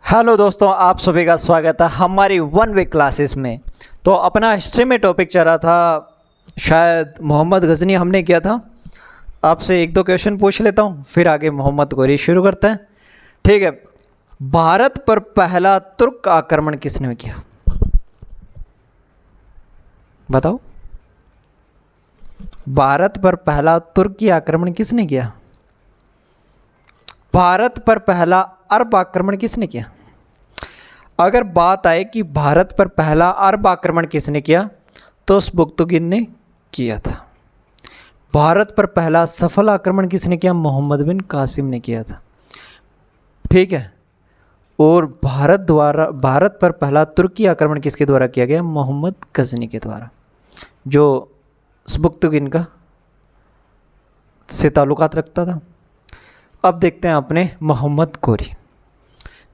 Hello दोस्तों, आप सभी का स्वागत है हमारी वन वे क्लासेस में। तो अपना हिस्ट्री में टॉपिक चल रहा था, शायद मोहम्मद गजनी हमने किया था। आपसे एक दो क्वेश्चन पूछ लेता हूँ, फिर आगे मोहम्मद गोरी शुरू करते हैं। ठीक है। भारत पर पहला तुर्क आक्रमण किसने किया? बताओ। भारत पर पहला तुर्की आक्रमण किसने किया? भारत पर पहला अरब आक्रमण किसने किया? अगर बात आए कि भारत पर पहला अरब आक्रमण किसने किया, तो स्पुक्तुगिन ने किया था। भारत पर पहला सफल आक्रमण किसने किया? मोहम्मद बिन कासिम ने किया था। ठीक है। और भारत पर पहला तुर्की आक्रमण किसके द्वारा किया गया? मोहम्मद गजनी के द्वारा, जो स्पुक्तुगिन का से ताल्लुकात रखता था। अब देखते हैं अपने मोहम्मद गोरी,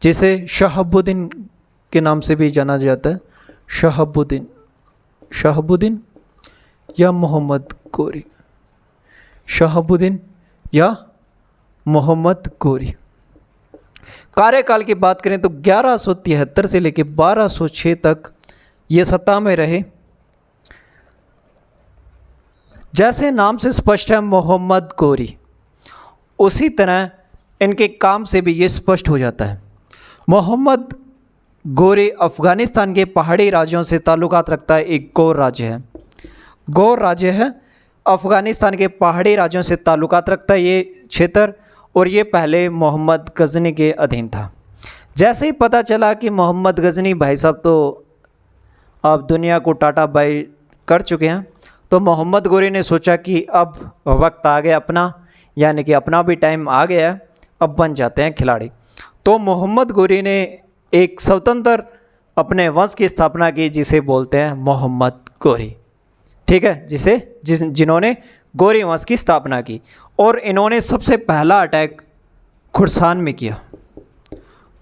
जिसे शहाबुद्दीन के नाम से भी जाना जाता है। शहाबुद्दीन या मोहम्मद गोरी, शहाबुद्दीन या मोहम्मद गोरी। कार्यकाल की बात करें तो 1173 से लेकर 1206 तक ये सत्ता में रहे। जैसे नाम से स्पष्ट है मोहम्मद गोरी, उसी तरह इनके काम से भी ये स्पष्ट हो जाता है। मोहम्मद गोरी अफ़गानिस्तान के पहाड़ी राज्यों से ताल्लुकात रखता है। एक गौर राज्य है, अफ़गानिस्तान के पहाड़ी राज्यों से ताल्लुकात रखता है ये क्षेत्र, और ये पहले मोहम्मद गजनी के अधीन था। जैसे ही पता चला कि मोहम्मद गजनी भाई साहब तो अब दुनिया को टाटा बाय कर चुके हैं, तो मोहम्मद गोरी ने सोचा कि अब वक्त आ गया अपना, यानी कि अपना भी टाइम आ गया है, अब बन जाते हैं खिलाड़ी। तो मोहम्मद गोरी ने एक स्वतंत्र अपने वंश की स्थापना की, जिसे बोलते हैं मोहम्मद गोरी। ठीक है, जिन्होंने गोरी वंश की स्थापना की। और इन्होंने सबसे पहला अटैक खुर्सान में किया।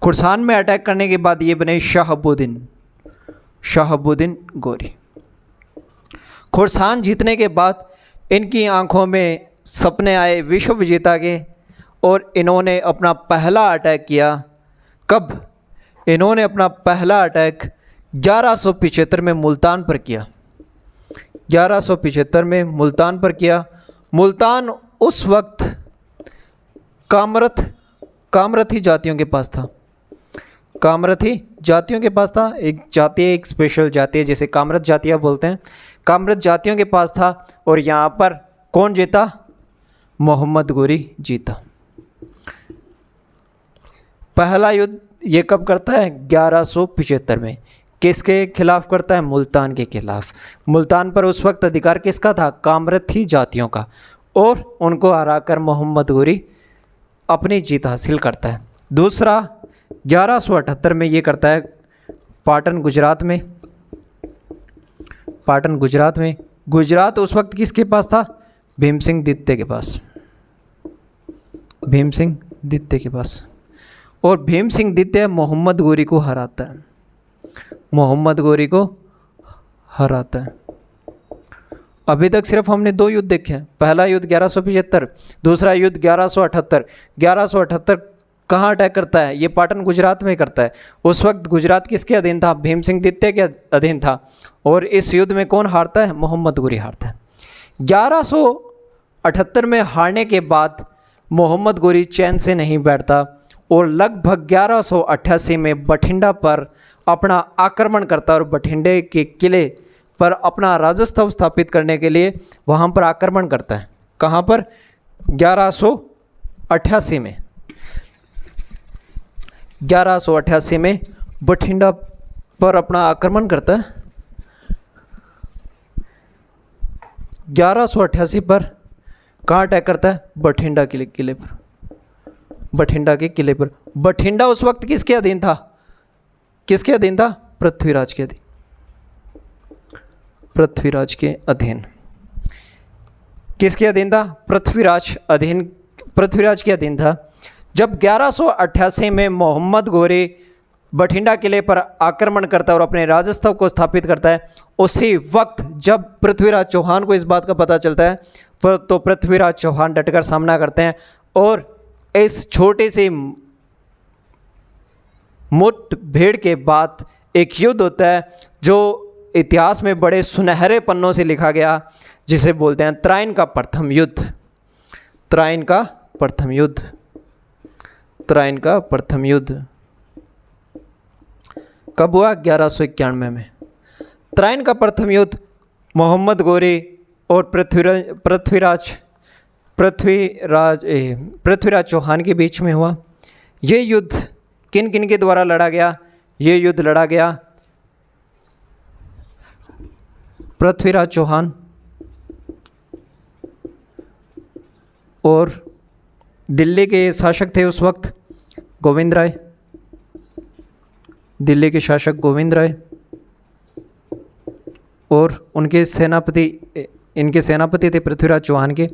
खुर्सान में अटैक करने के बाद ये बने शहाबुद्दीन गोरी। खुर्सान जीतने के बाद इनकी आंखों में सपने आए विश्व विजेता के, और इन्होंने अपना पहला अटैक किया। कब? इन्होंने अपना पहला अटैक 1175 में मुल्तान पर किया। 1175 में मुल्तान पर किया। मुल्तान उस वक्त कामरथी जातियों के पास था। कामरथी जातियों के पास था। एक जाति है, एक स्पेशल जाति है, जैसे कामरथ जातियाँ बोलते हैं। कामरथ जातियों के पास था, और यहाँ पर कौन जीता? मोहम्मद गोरी जीता। पहला युद्ध ये कब करता है? 1175 में। किसके खिलाफ करता है? मुल्तान के खिलाफ। मुल्तान पर उस वक्त अधिकार किसका था? कामरथी जातियों का। और उनको हराकर मोहम्मद गोरी अपनी जीत हासिल करता है। दूसरा 1178 में ये करता है पाटन गुजरात में। गुजरात उस वक्त किसके पास था? भीम सिंह द्वितीय के पास। और भीम सिंह द्वितीय मोहम्मद गोरी को हराता है। अभी तक सिर्फ हमने दो युद्ध देखे हैं। पहला युद्ध 1175, दूसरा युद्ध 1178। 1178 कहाँ अटैक करता है? ये पाटन गुजरात में करता है। उस वक्त गुजरात किसके अधीन था? भीम सिंह द्वितीय के अधीन था। और इस युद्ध में कौन हारता है? मोहम्मद गोरी हारता है। 1178 में हारने के बाद मोहम्मद गोरी चैन से नहीं बैठता, और लगभग 1188 में बठिंडा पर अपना आक्रमण करता है, और बठिंडे के किले पर अपना राजस्व स्थापित करने के लिए वहाँ पर आक्रमण करता है। कहाँ पर? 1188 में। 1188 में बठिंडा पर अपना आक्रमण करता है। 1188 पर कहाँ अटैक करता है? बठिंडा के किले पर। बठिंडा के किले पर। बठिंडा उस वक्त किसके अधीन था? पृथ्वीराज के अधीन। किसके अधीन था? पृथ्वीराज के अधीन था। जब 1188 में मोहम्मद गोरी बठिंडा किले पर आक्रमण करता है और अपने राजस्व को स्थापित करता है, उसी वक्त जब पृथ्वीराज चौहान को इस बात का पता चलता है, तो पृथ्वीराज चौहान डटकर सामना करते हैं, और इस छोटे से मुठभेड़ के बाद एक युद्ध होता है जो इतिहास में बड़े सुनहरे पन्नों से लिखा गया, जिसे बोलते हैं त्राइन का प्रथम युद्ध। त्राइन का प्रथम युद्ध, त्राइन का प्रथम युद्ध कब हुआ? 1191 में। त्राइन का प्रथम युद्ध मोहम्मद गोरी और पृथ्वीराज चौहान के बीच में हुआ। ये युद्ध किन किन के द्वारा लड़ा गया? ये युद्ध लड़ा गया पृथ्वीराज चौहान और दिल्ली के शासक थे उस वक्त गोविंद राय, दिल्ली के शासक गोविंद राय, और उनके सेनापति, इनके सेनापति थे पृथ्वीराज चौहान के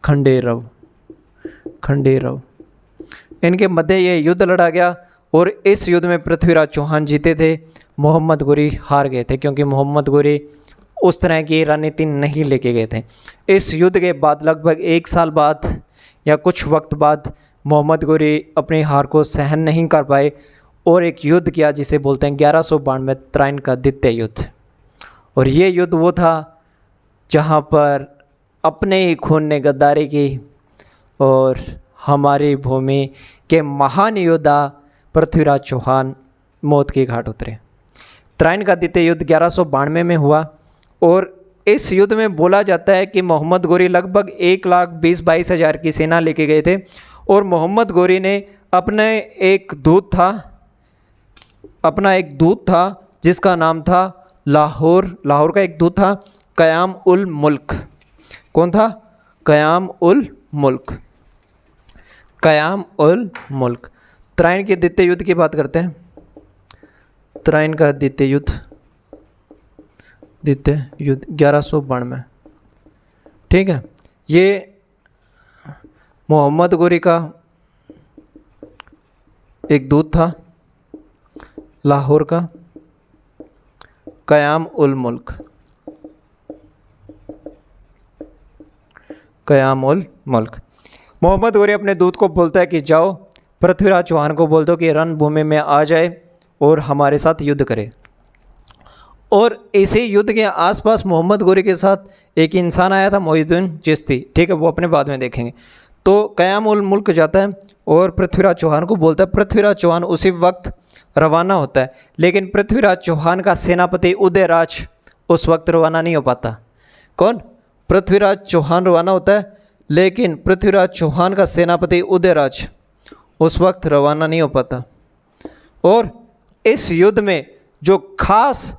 खंडेराव। इनके मध्य ये युद्ध लड़ा गया और इस युद्ध में पृथ्वीराज चौहान जीते थे, मोहम्मद गोरी हार गए थे, क्योंकि मोहम्मद गोरी उस तरह की रणनीति नहीं लेके गए थे। इस युद्ध के बाद लगभग 1 साल बाद या कुछ वक्त बाद मोहम्मद गोरी अपनी हार को सहन नहीं कर पाए और एक युद्ध किया जिसे बोलते हैं 1192 त्राइन का द्वितीय युद्ध। और ये युद्ध वो था जहाँ पर अपने ही खून ने गद्दारी की और हमारी भूमि के महान योद्धा पृथ्वीराज चौहान मौत के घाट उतरे। त्राइन का द्वितीय युद्ध 1192 में हुआ और इस युद्ध में बोला जाता है कि मोहम्मद गोरी लगभग 1,20,22 हज़ार की सेना लेके गए थे और मोहम्मद गोरी ने अपना एक दूत था जिसका नाम था लाहौर का एक दूत था क़याम उल मुल्क। कौन था? क़याम उल मुल्क। त्राइन के द्वितीय युद्ध की बात करते हैं। त्राइन का द्वितीय युद्ध 1192। ठीक है, ये मोहम्मद गोरी का एक दूत था लाहौर का क़याम उल मुल्क। मोहम्मद गोरी अपने दूत को बोलता है कि जाओ पृथ्वीराज चौहान को बोल दो कि रणभूमि में आ जाए और हमारे साथ युद्ध करे। और इसी युद्ध के आसपास मोहम्मद गोरी के साथ एक इंसान आया था, मोहिउद्दीन चिश्ती। ठीक है, वो अपने बाद में देखेंगे। तो क़याम उल मुल्क जाता है और पृथ्वीराज चौहान को बोलता है। पृथ्वीराज चौहान उसी वक्त रवाना होता है, लेकिन पृथ्वीराज चौहान का सेनापति उदयराज उस वक्त रवाना नहीं हो पाता। कौन? पृथ्वीराज चौहान रवाना होता है, लेकिन पृथ्वीराज चौहान का सेनापति उदयराज उस वक्त रवाना नहीं हो पाता। और इस युद्ध में जो खास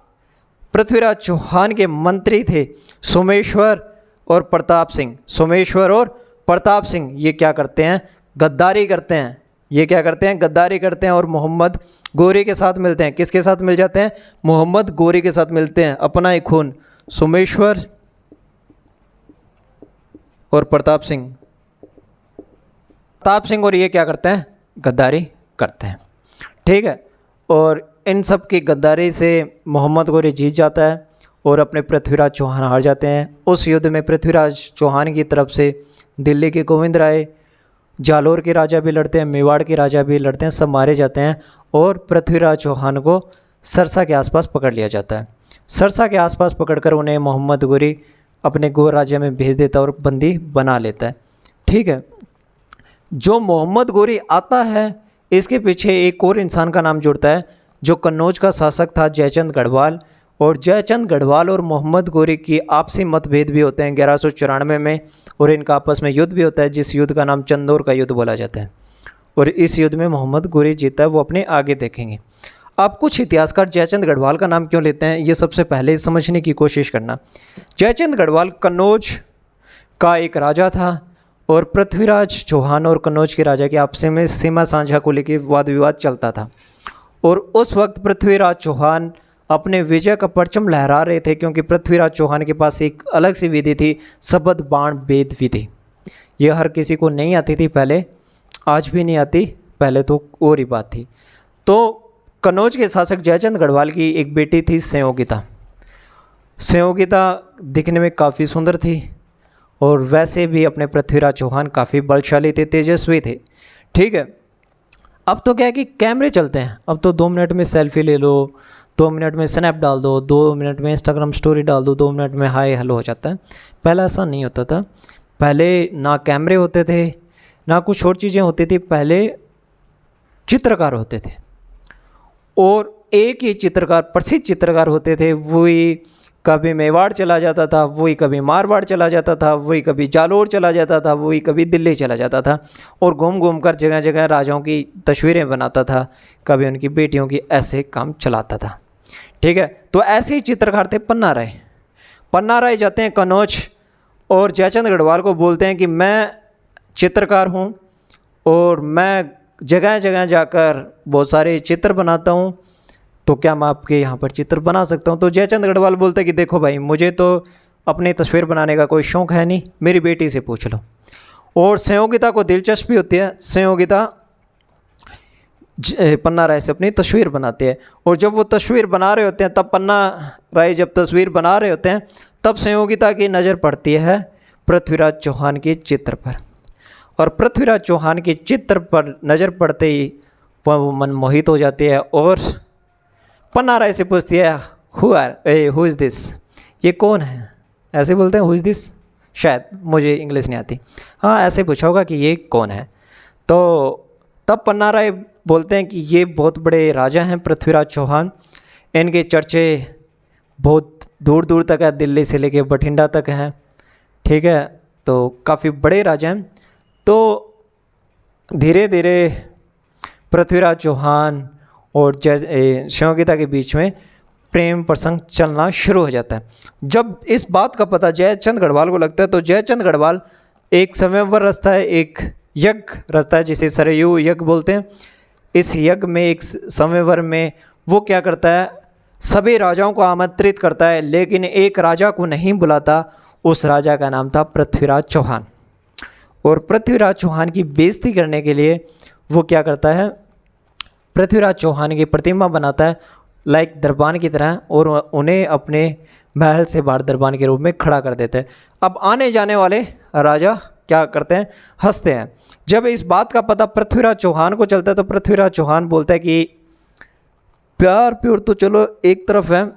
पृथ्वीराज चौहान के मंत्री थे सोमेश्वर और प्रताप सिंह, ये क्या करते हैं? गद्दारी करते हैं। ये क्या करते हैं? गद्दारी करते हैं और मोहम्मद गोरी के साथ मिलते हैं। किसके साथ मिल जाते हैं? मोहम्मद गोरी के साथ मिलते हैं। अपना ही खून सोमेश्वर और प्रताप सिंह और ये क्या करते हैं? गद्दारी करते हैं। ठीक है, और इन सब की गद्दारी से मोहम्मद गोरी जीत जाता है और अपने पृथ्वीराज चौहान हार जाते हैं। उस युद्ध में पृथ्वीराज चौहान की तरफ से दिल्ली के गोविंद राय, जालोर के राजा भी लड़ते हैं, मेवाड़ के राजा भी लड़ते हैं, सब मारे जाते हैं और पृथ्वीराज चौहान को सरसा के आसपास पकड़ लिया जाता है। सरसा के आसपास पकड़कर उन्हें मोहम्मद गोरी अपने गो राज्य में भेज देता है और बंदी बना लेता है। ठीक है, जो मोहम्मद गोरी आता है इसके पीछे एक और इंसान का नाम जुड़ता है जो कन्नौज का शासक था, जयचंद गढ़वाल। और जयचंद गढ़वाल और मोहम्मद गोरी की आपसी मतभेद भी होते हैं 1194 में और इनका आपस में युद्ध भी होता है, जिस युद्ध का नाम चंदौर का युद्ध बोला जाता है। और इस युद्ध में मोहम्मद गोरी जीता है, वो अपने आगे देखेंगे। अब कुछ इतिहासकार जयचंद गढ़वाल का नाम क्यों लेते हैं, ये सबसे पहले समझने की कोशिश करना। जयचंद गढ़वाल कन्नौज का एक राजा था और पृथ्वीराज चौहान और कन्नौज के राजा के आपस में सीमा साझा को लेकर वाद विवाद चलता था। और उस वक्त पृथ्वीराज चौहान अपने विजय का परचम लहरा रहे थे, क्योंकि पृथ्वीराज चौहान के पास एक अलग सी विधि थी, शबद बाण भेद विधि। ये हर किसी को नहीं आती थी पहले, आज भी नहीं आती, पहले तो और ही बात थी। तो कन्नौज के शासक जयचंद गढ़वाल की एक बेटी थी संयोगिता दिखने में काफ़ी सुंदर थी और वैसे भी अपने पृथ्वीराज चौहान काफ़ी बलशाली थे, तेजस्वी थे। ठीक है, अब तो क्या है कि कैमरे चलते हैं, अब तो 2 मिनट में सेल्फी ले लो, 2 मिनट में स्नैप डाल दो, 2 मिनट में इंस्टाग्राम स्टोरी डाल दो, 2 मिनट में हाय हेलो हो जाता है। पहले ऐसा नहीं होता था। पहले ना कैमरे होते थे, ना कुछ और चीज़ें होती थी। पहले चित्रकार होते थे और एक ही चित्रकार, प्रसिद्ध चित्रकार होते थे। वही कभी मेवाड़ चला जाता था, वही कभी मारवाड़ चला जाता था, वही कभी जालोर चला जाता था, वही कभी दिल्ली चला जाता था और घूम घूम कर जगह जगह राजाओं की तस्वीरें बनाता था, कभी उनकी बेटियों की, ऐसे काम चलाता था। ठीक है, तो ऐसे ही चित्रकार थे पन्ना राय। पन्ना राय जाते हैं कन्नौज और जयचंद गढ़वाल को बोलते हैं कि मैं चित्रकार हूँ और मैं जगह जगह जाकर बहुत सारे चित्र बनाता हूँ, तो क्या मैं आपके यहाँ पर चित्र बना सकता हूँ। तो जयचंद गढ़वाल बोलते हैं कि देखो भाई, मुझे तो अपनी तस्वीर बनाने का कोई शौक़ है नहीं, मेरी बेटी से पूछ लो। और संयोगिता को दिलचस्पी होती है, संयोगिता पन्ना राय से अपनी तस्वीर बनाते हैं। और जब वो तस्वीर बना रहे होते हैं, तब पन्ना राय जब तस्वीर बना रहे होते हैं, तब संयोगिता की नज़र पड़ती है पृथ्वीराज चौहान के चित्र पर। और पृथ्वीराज चौहान के चित्र पर नज़र पड़ते ही वह मनमोहित हो जाती है और पन्ना राय से पूछती है हु इज़ दिस, ये कौन है। ऐसे बोलते हैं हु इज़ दिस, शायद, मुझे इंग्लिश नहीं आती, हाँ ऐसे पूछा होगा कि ये कौन है। तो तब पन्ना राय बोलते हैं कि ये बहुत बड़े राजा हैं पृथ्वीराज चौहान, इनके चर्चे बहुत दूर दूर तक है, दिल्ली से लेके बठिंडा तक हैं। ठीक है, तो काफ़ी बड़े राजा हैं। तो धीरे धीरे पृथ्वीराज चौहान और संयोगिता के बीच में प्रेम प्रसंग चलना शुरू हो जाता है। जब इस बात का पता जयचंद गढ़वाल को लगता है, तो जयचंद गढ़वाल एक स्वयंवर रचता है, एक यज्ञ रचता है जिसे सरयू यज्ञ बोलते हैं। इस यज्ञ में, एक स्वयंवर में, वो क्या करता है, सभी राजाओं को आमंत्रित करता है, लेकिन एक राजा को नहीं बुलाता। उस राजा का नाम था पृथ्वीराज चौहान। और पृथ्वीराज चौहान की बेइज्जती करने के लिए वो क्या करता है, पृथ्वीराज चौहान की प्रतिमा बनाता है लाइक दरबान की तरह, और उन्हें अपने महल से बाहर दरबान के रूप में खड़ा कर देते हैं। अब आने जाने वाले राजा क्या करते हैं, हंसते हैं। जब इस बात का पता पृथ्वीराज चौहान को चलता है, तो पृथ्वीराज चौहान बोलता है कि प्यार प्योर तो चलो एक तरफ है,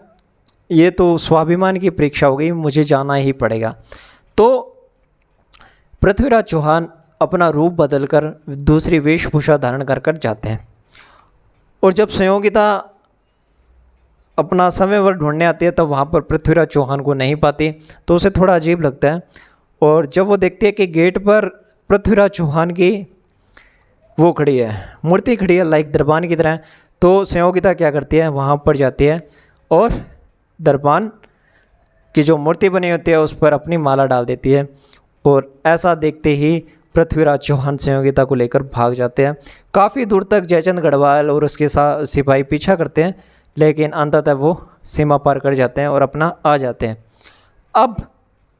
ये तो स्वाभिमान की परीक्षा हो गई, मुझे जाना ही पड़ेगा। तो पृथ्वीराज चौहान अपना रूप बदलकर दूसरी वेशभूषा धारण कर कर जाते हैं। और जब संयोगिता अपना स्वयंवर ढूंढने आती है, तब वहाँ पर पृथ्वीराज चौहान को नहीं पाती, तो उसे थोड़ा अजीब लगता है। और जब वो देखती है कि गेट पर पृथ्वीराज चौहान की वो खड़ी है, मूर्ति खड़ी है लाइक दरबान की तरह, तो संयोगिता क्या करती है, वहाँ पर जाती है और दरबान की जो मूर्ति बनी होती है उस पर अपनी माला डाल देती है। और ऐसा देखते ही पृथ्वीराज चौहान संयोगिता को लेकर भाग जाते हैं। काफ़ी दूर तक जयचंद गढ़वाल और उसके साथ सिपाही पीछा करते हैं, लेकिन अंततः वो सीमा पार कर जाते हैं और अपना आ जाते हैं। अब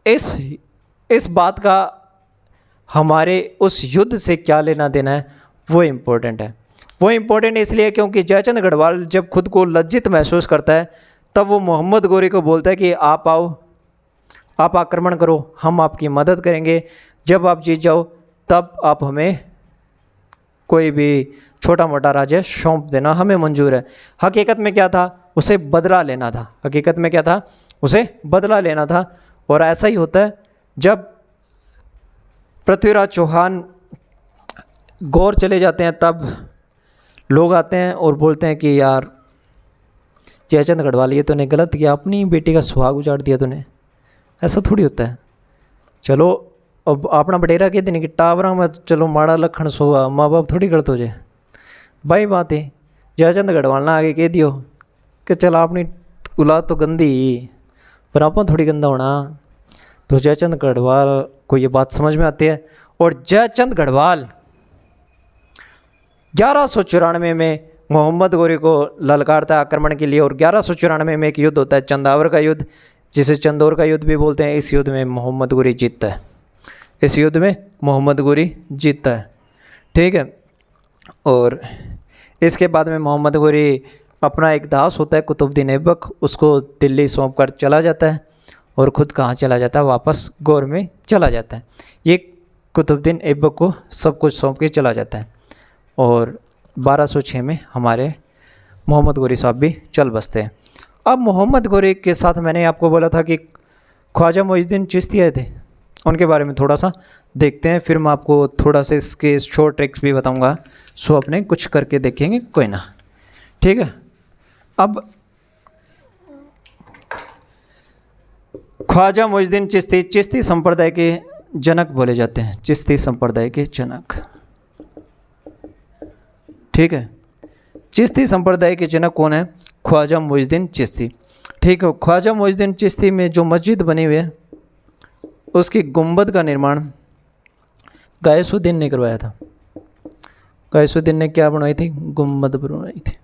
इस बात का हमारे उस युद्ध से क्या लेना देना है, वो इम्पोर्टेंट है। वो इम्पोर्टेंट इसलिए क्योंकि जयचंद गढ़वाल जब खुद को लज्जित महसूस करता है, तब वो मोहम्मद गोरी को बोलता है कि आप आओ, आप आक्रमण करो, हम आपकी मदद करेंगे। जब आप जीत जाओ तब आप हमें कोई भी छोटा मोटा राज्य सौंप देना, हमें मंजूर है। हकीकत में क्या था, उसे बदला लेना था। हकीकत में क्या था, उसे बदला लेना था। और ऐसा ही होता है, जब पृथ्वीराज चौहान गौर चले जाते हैं, तब लोग आते हैं और बोलते हैं कि यार जयचंद गढ़वाल, ये तूने गलत किया, अपनी बेटी का सुहाग उजाड़ दिया तूने, ऐसा थोड़ी होता है। चलो अब अपना बटेरा कहते नहीं कि टावरा में चलो माड़ा लखन सोआ, माँ बाप थोड़ी गलत हो जाए भाई। बात है जयचंद गढ़वाल ना आगे कह दियो कि चल अपनी औलाद तो गंदी पर आप थोड़ी गंदा होना। तो जयचंद गढ़वाल को ये बात समझ में आती है और जयचंद गढ़वाल 1194 में मोहम्मद गोरी को ललकारता है आक्रमण के लिए। और 1194 में एक युद्ध होता है, चंदावर का युद्ध, जिसे चंदौर का युद्ध भी बोलते हैं। इस युद्ध में मोहम्मद गोरी जीतता है। इस युद्ध में मोहम्मद गोरी जीतता है। ठीक है, और इसके बाद में मोहम्मद गोरी अपना एक दास होता है कुतुबुद्दीन ऐबक, उसको दिल्ली सौंप कर चला जाता है। और ख़ुद कहाँ चला जाता है, वापस गौर में चला जाता है। ये कुतुबुद्दीन ऐबक को सब कुछ सौंप के चला जाता है। और 1206 में हमारे मोहम्मद गोरी साहब भी चल बसते हैं। अब मोहम्मद गोरी के साथ मैंने आपको बोला था कि ख्वाजा मोइनुद्दीन चिश्ती आए थे, उनके बारे में थोड़ा सा देखते हैं, फिर मैं आपको थोड़ा सा इसके शॉर्ट ट्रिक्स भी बताऊंगा, सो अपने कुछ करके देखेंगे, कोई ना, ठीक है। अब ख्वाजा मोइनुद्दीन चिश्ती, चिश्ती संप्रदाय के जनक बोले जाते हैं, चिश्ती संप्रदाय के जनक, ठीक है। चिश्ती संप्रदाय के जनक कौन है? ख्वाजा मोइनुद्दीन चिश्ती, ठीक है। ख्वाजा मोइनुद्दीन चिश्ती में जो मस्जिद बनी हुई है उसकी गुंबद का निर्माण गयासुद्दीन ने करवाया था। गयासुद्दीन ने क्या बनवाई थी? गुंबद बनवाई थी,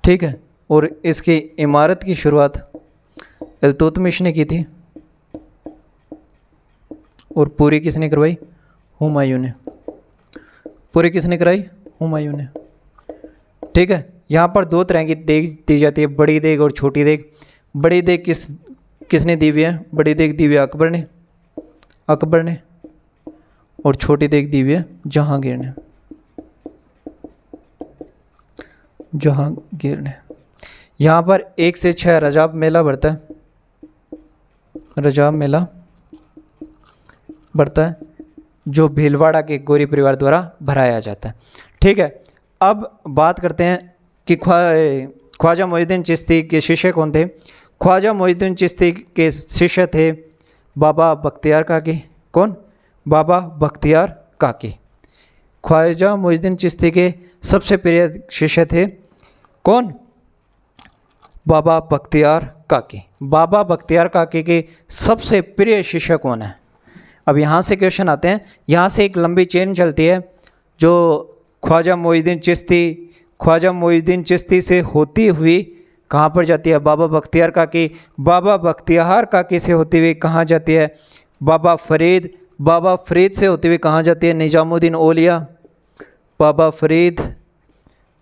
ठीक है। और इसकी इमारत की शुरुआत इल्तुतमिश ने की थी और पूरी किसने करवाई? हुमायूं ने। पूरी किसने कराई? हुमायूं ने, ठीक है। यहाँ पर दो तरह की देग दी जाती है, बड़ी देग और छोटी देग। बड़ी देग किसने दी हुई है? बड़ी देग दी हुई है अकबर ने, और छोटी देग दी हुई है जहांगीर ने। यहाँ पर 1 से 6 रजाब मेला बढ़ता है, जो भीलवाड़ा के गोरी परिवार द्वारा भराया जाता है, ठीक है। अब बात करते हैं कि ख्वाजा मोइनुद्दीन चिश्ती के शिष्य कौन थे? ख्वाजा मोइनुद्दीन चिश्ती के शिष्य थे बाबा बख्तियार काकी। कौन? बाबा बख्तियार काकी। ख्वाजा मोइनुद्दीन चिश्ती के सबसे प्रिय शिष्य थे कौन? बाबा बख्तियार काकी। बाबा बख्तियार काकी के सबसे प्रिय शिष्य कौन है? अब यहाँ से क्वेश्चन आते हैं, यहाँ से एक लंबी चेन चलती है जो ख्वाजा मोइनुद्दीन चिश्ती से होती हुई कहाँ पर जाती है? बाबा बख्तियार काकी। बाबा बख्तियार काकी से होती हुई कहाँ जाती है? बाबा फरीद से होती हुई कहाँ जाती है? निजामुद्दीन औलिया। बाबा फरीद,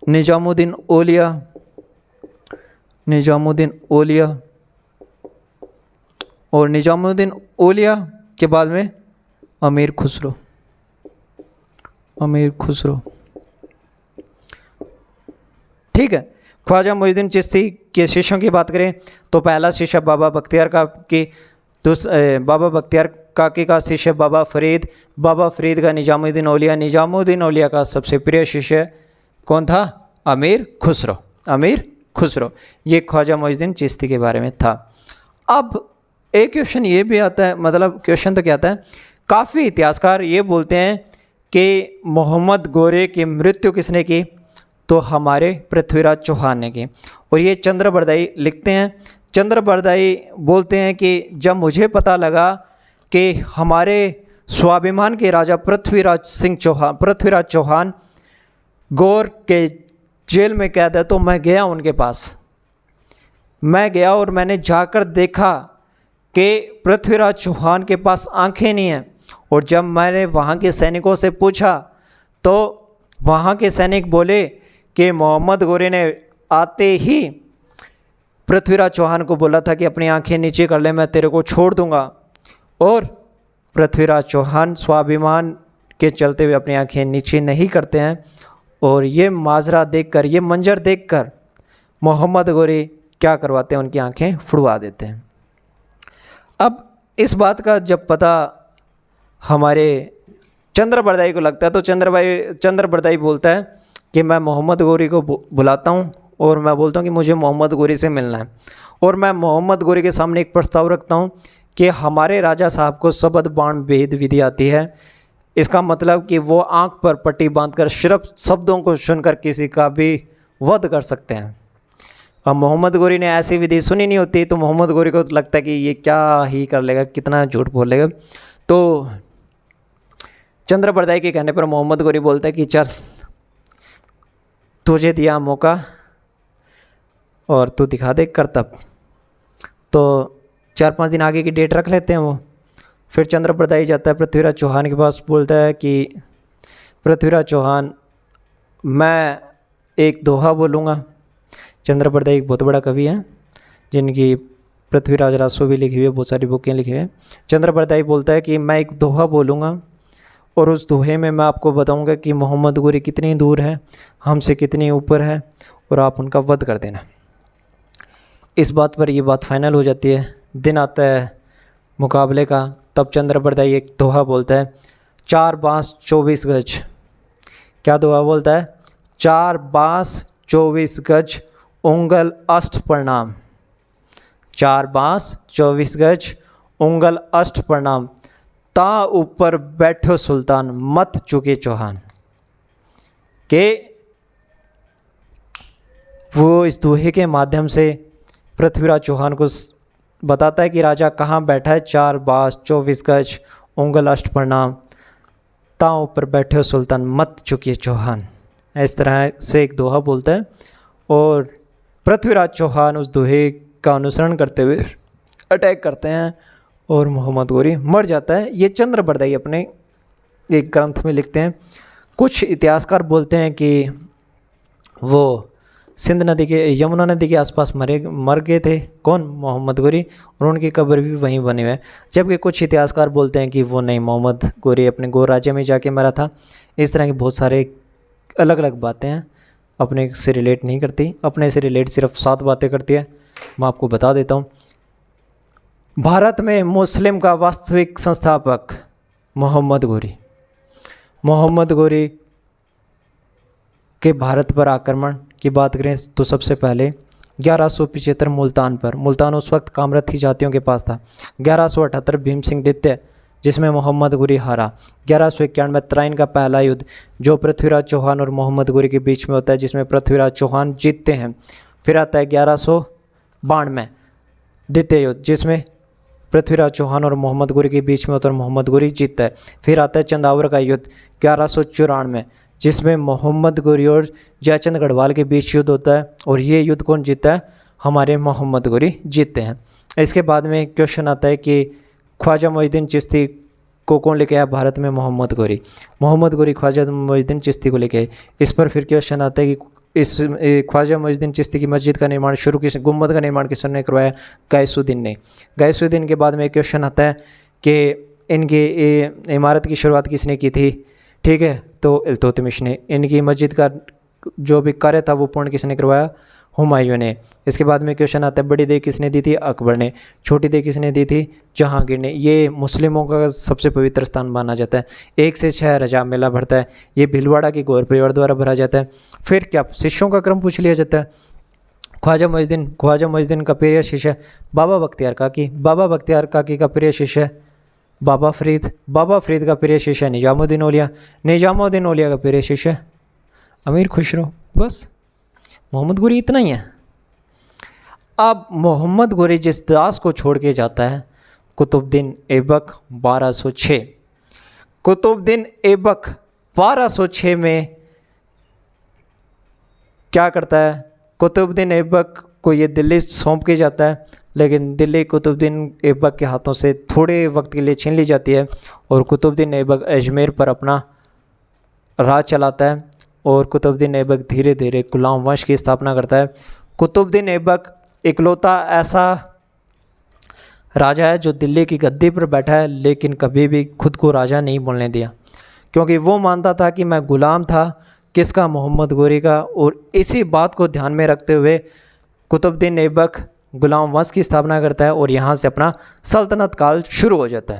निजामुद्दीन औलिया, और निजामुद्दीन औलिया के बाद में अमीर खुसरो। ठीक है। ख्वाजा मोइनुद्दीन चिश्ती के शिष्यों की बात करें तो पहला शिष्य बाबा बख्तियार काकी, बाबा बख्तियार काकी का शिष्य बाबा फरीद का निजामुद्दीन औलिया का सबसे प्रिय शिष्य कौन था? अमीर खुसरो। ये ख्वाजा मोइनुद्दीन चिश्ती के बारे में था। अब एक क्वेश्चन ये भी आता है, मतलब क्वेश्चन तो क्या आता है, काफ़ी इतिहासकार ये बोलते हैं कि मोहम्मद गोरे की मृत्यु किसने की? तो हमारे पृथ्वीराज चौहान ने की। और ये चंद्र बरदाई लिखते हैं, चंद्र बरदाई बोलते हैं कि जब मुझे पता लगा कि हमारे स्वाभिमान के राजा पृथ्वीराज चौहान गौर के जेल में कैद है, तो मैं गया उनके पास। मैं गया और मैंने जाकर देखा कि पृथ्वीराज चौहान के पास आंखें नहीं हैं। और जब मैंने वहाँ के सैनिकों से पूछा तो वहाँ के सैनिक बोले कि मोहम्मद गोरे ने आते ही पृथ्वीराज चौहान को बोला था कि अपनी आंखें नीचे कर ले, मैं तेरे को छोड़ दूंगा। और पृथ्वीराज चौहान स्वाभिमान के चलते हुए अपनी आंखें नीचे नहीं करते हैं। और ये माजरा देखकर, ये मंजर देखकर मोहम्मद गोरे क्या करवाते हैं? उनकी आंखें फुड़वा देते हैं। अब इस बात का जब पता हमारे चंद्र बरदाई को लगता है तो चंद्र बरदाई बोलता है कि मैं मोहम्मद गोरी को बुलाता हूँ और मैं बोलता हूँ कि मुझे मोहम्मद गोरी से मिलना है। और मैं मोहम्मद गोरी के सामने एक प्रस्ताव रखता हूँ कि हमारे राजा साहब को शब्द बाण भेद विधि आती है। इसका मतलब कि वो आँख पर पट्टी बांधकर सिर्फ शब्दों को सुनकर किसी का भी वध कर सकते हैं। अब मोहम्मद गोरी ने ऐसी विधि सुनी नहीं होती तो मोहम्मद गोरी को लगता है कि ये क्या ही कर लेगा, कितना झूठ बोलेगा। तो चंद्र बरदाई के कहने पर मोहम्मद गोरी बोलता है कि चल, तुझे दिया मौका और तू दिखा दे करतब। तो 4-5 दिन आगे की डेट रख लेते हैं वो। फिर चंद्र बरदाई जाता है पृथ्वीराज चौहान के पास, बोलता है कि पृथ्वीराज चौहान, मैं एक दोहा बोलूँगा। चंद्र बरदाई एक बहुत बड़ा कवि है जिनकी पृथ्वीराज रासो भी लिखी हुई है, बहुत सारी बुकें लिखी हुई हैं। चंद्र बरदाई बोलता है कि मैं एक दोहा बोलूँगा और उस दोहे में मैं आपको बताऊंगा कि मोहम्मद गोरी कितनी दूर है, हमसे कितनी ऊपर है, और आप उनका वध कर देना। इस बात पर ये बात फाइनल हो जाती है। दिन आता है मुकाबले का, तब चंद्रबरदाई एक दोहा बोलता है, 4 बांस 24 गज। क्या दोहा बोलता है? 4 बांस 24 गज उंगल अष्ट प्रणाम। 4 बांस 24 गज उंगल अष्ट प्रणाम, ता ऊपर बैठो सुल्तान मत चुके चौहान। के वो इस दोहे के माध्यम से पृथ्वीराज चौहान को बताता है कि राजा कहाँ बैठा है। 4 बांस 24 गज उंगल अष्ट प्रणाम, ता ऊपर बैठे हो सुल्तान मत चुकिए चौहान। इस तरह से एक दोहा बोलता है और पृथ्वीराज चौहान उस दोहे का अनुसरण करते हुए अटैक करते हैं और मोहम्मद गोरी मर जाता है। ये चंद्रबरदाई अपने एक ग्रंथ में लिखते हैं। कुछ इतिहासकार बोलते हैं कि वो सिंध नदी के, यमुना नदी के आसपास मर गए थे। कौन? मोहम्मद गोरी, और उनकी कब्र भी वहीं बनी हुई है। जबकि कुछ इतिहासकार बोलते हैं कि वो नहीं, मोहम्मद गोरी अपने गो राज्य में जाके मरा था। इस तरह की बहुत सारे अलग अलग बातें हैं, अपने से रिलेट नहीं करती। अपने से रिलेट सिर्फ 7 बातें करती है। मैं आपको बता देता हूँ। भारत में मुस्लिम का वास्तविक संस्थापक मोहम्मद गोरी। मोहम्मद गोरी के भारत पर आक्रमण की बात करें तो सबसे पहले 1175 मुल्तान पर, मुल्तान उस वक्त कामरथी जातियों के पास था। 1178 भीम सिंह द्वितीय, जिसमें मोहम्मद गोरी हारा। 1191 तराइन का पहला युद्ध जो पृथ्वीराज चौहान और मोहम्मद गोरी के बीच में होता है, जिसमें पृथ्वीराज चौहान जीतते हैं। फिर आता है 1192 द्वितीय युद्ध, जिसमें पृथ्वीराज चौहान और मोहम्मद गोरी के बीच में होता है और मोहम्मद गोरी जीतता है। फिर आता है चंदावर का युद्ध 1194, जिसमें मोहम्मद गोरी और जयचंद गढ़वाल के बीच युद्ध होता है, और ये युद्ध कौन जीतता है? हमारे मोहम्मद गोरी जीतते हैं। इसके बाद में क्वेश्चन आता है कि ख्वाजा मोइनुद्दीन चिश्ती को कौन लेके आया भारत में? मोहम्मद गोरी। मोहम्मद गोरी ख्वाजा मोइनुद्दीन चिश्ती को लेके आए। इस पर फिर क्वेश्चन आता है कि इस ख्वाजा मोइनुद्दीन चिश्ती की मस्जिद का निर्माण गुम्बद का निर्माण किसने करवाया? गैसुद्दीन ने। गैसुद्दीन के बाद में क्वेश्चन आता है कि इनकी इमारत की शुरुआत किसने की थी? ठीक है, तो इल्तुतमिश ने। इनकी मस्जिद का जो भी कार्य था वो पूर्ण किसने करवाया? हुमायूं ने। इसके बाद में क्वेश्चन आता है, बड़ी देह किसने दी थी? अकबर ने। छोटी देह किसने दी थी? जहांगीर ने। ये मुस्लिमों का सबसे पवित्र स्थान माना जाता है। 1 से 6 रजाब मेला भरता है। ये भीलवाड़ा की गौर परिवार द्वारा भरा जाता है। फिर क्या शिष्यों का क्रम पूछ लिया जाता है? ख्वाजा मोइनुद्दीन का प्रिय शिष्य बाबा बख्तियार काकी। बाबा बख्तियार काकी का प्रिय शिष्य बाबा फरीद का प्रिय शिष्य निजामुद्दीन औलिया का प्रिय शिष्य अमीर खुसरो। बस मोहम्मद गोरी इतना ही है। अब मोहम्मद गोरी जिस दास को छोड़ के जाता है, कुतुबुद्दीन ऐबक 1206। कुतुबुद्दीन ऐबक 1206 में क्या करता है? कुतुबुद्दीन ऐबक को ये दिल्ली सौंप के जाता है, लेकिन दिल्ली कुतुबुद्दीन ऐबक के हाथों से थोड़े वक्त के लिए छीन ली जाती है और कुतुबुद्दीन ऐबक अजमेर पर अपना राज चलाता है और कुतुबुद्दीन ऐबक धीरे धीरे गुलाम वंश की स्थापना करता है। कुतुबुद्दीन ऐबक इकलौता ऐसा राजा है जो दिल्ली की गद्दी पर बैठा है, लेकिन कभी भी खुद को राजा नहीं बोलने दिया, क्योंकि वो मानता था कि मैं गुलाम था किसका? मोहम्मद गोरी का। और इसी बात को ध्यान में रखते हुए कुतुबुद्दीन ऐबक गुलाम वंश की स्थापना करता है और यहाँ से अपना सल्तनत काल शुरू हो जाता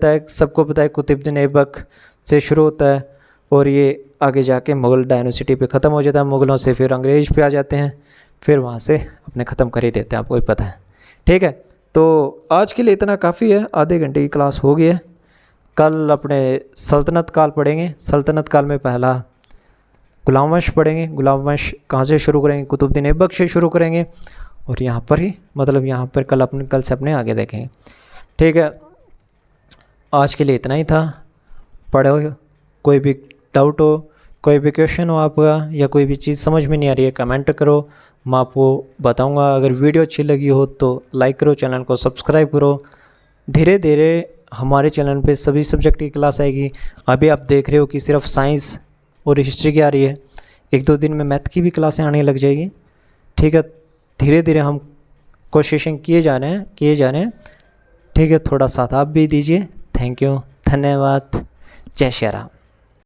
है। सबको पता है कुतुबुद्दीन ऐबक से शुरू होता है और ये आगे जाके मुग़ल डायनेसिटी पे ख़त्म हो जाता है। मुग़लों से फिर अंग्रेज़ पे आ जाते हैं, फिर वहाँ से अपने ख़त्म कर ही देते हैं, आपको भी पता है। ठीक है, तो आज के लिए इतना काफ़ी है। आधे घंटे की क्लास हो गई है। कल अपने सल्तनत काल पढ़ेंगे। सल्तनत काल में पहला गुलाम वंश पढ़ेंगे। गुलाम वंश कहाँ से शुरू करेंगे? कुतुबुद्दीन ऐबक से शुरू करेंगे और यहाँ पर ही यहाँ पर कल से अपने आगे देखेंगे। ठीक है, आज के लिए इतना ही था। पढ़ो, कोई भी डाउट हो, कोई भी क्वेश्चन हो आपका, या कोई भी चीज़ समझ में नहीं आ रही है, कमेंट करो, मैं आपको बताऊंगा। अगर वीडियो अच्छी लगी हो तो लाइक करो, चैनल को सब्सक्राइब करो। धीरे धीरे हमारे चैनल पे सभी सब्जेक्ट की क्लास आएगी। अभी आप देख रहे हो कि सिर्फ साइंस और हिस्ट्री की आ रही है, 1-2 दिन में मैथ की भी क्लासें आने लग जाएगी। ठीक है, धीरे धीरे हम कोशिशें किए जा रहे हैं। ठीक है, थोड़ा साथ आप भी दीजिए। थैंक यू, धन्यवाद, जय श्री राम।